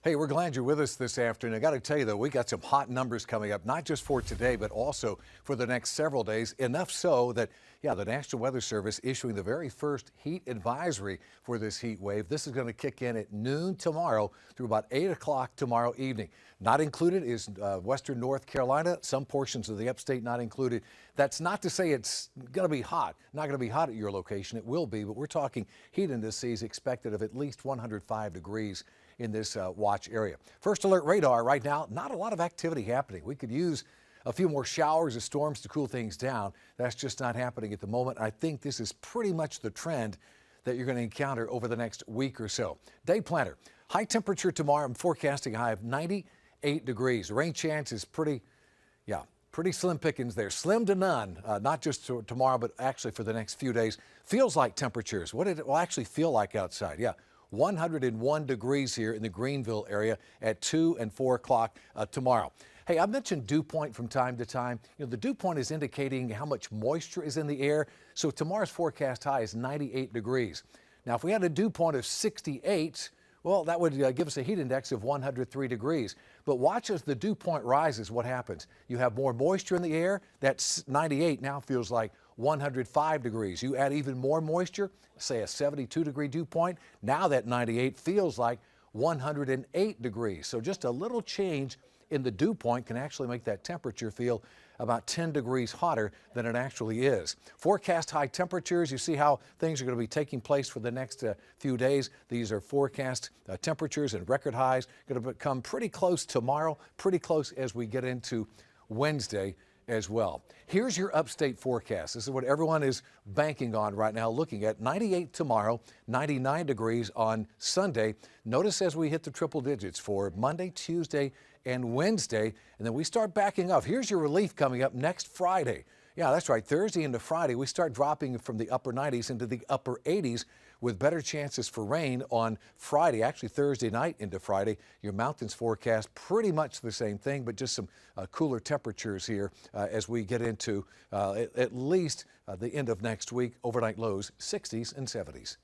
Hey, we're glad you're with us this afternoon. I got to tell you, though, we got some hot numbers coming up, not just for today, but also for the next several days. Enough so that, the National Weather Service issuing the very first heat advisory for this heat wave. This is going to kick in at noon tomorrow through about 8 o'clock tomorrow evening. Not included is western North Carolina, some portions of the upstate not included. That's not to say it's going to be hot. Not going to be hot at your location. It will be, but we're talking heat indices expected of at least 105 degrees in this watch area. First alert radar right now, not a lot of activity happening. We could use a few more showers or storms to cool things down. That's just not happening at the moment. I think this is pretty much the trend that you're going to encounter over the next week or so. Day planner, high temperature tomorrow. I'm forecasting a high of 98 degrees. Rain chance is pretty slim pickings there. Slim to none, not just tomorrow, but actually for the next few days. Feels like temperatures. What did it will actually feel like outside? 101 degrees here in the Greenville area at 2 and 4 o'clock tomorrow. Hey, I've mentioned dew point from time to time. The dew point is indicating how much moisture is in the air. So tomorrow's forecast high is 98 degrees. Now, if we had a dew point of 68, well, that would give us a heat index of 103 degrees. But watch as the dew point rises, what happens? You have more moisture in the air. That's 98 now feels like 105 degrees. You add even more moisture, say a 72 degree dew point. Now that 98 feels like 108 degrees. So just a little change in the dew point can actually make that temperature feel about 10 degrees hotter than it actually is. Forecast high temperatures. You see how things are going to be taking place for the next few days. These are forecast temperatures and record highs. Going to become pretty close tomorrow, pretty close as we get into Wednesday as well. Here's your upstate forecast. This is what everyone is banking on right now, looking at 98 tomorrow, 99 degrees on Sunday. Notice as we hit the triple digits for Monday, Tuesday, and Wednesday, and then we start backing up. Here's your relief coming up next Friday. Yeah, that's right. Thursday into Friday, we start dropping from the upper 90s into the upper 80s with better chances for rain on Friday, actually Thursday night into Friday. Your mountains forecast pretty much the same thing, but just some cooler temperatures here as we get into at least the end of next week. Overnight lows 60s and 70s.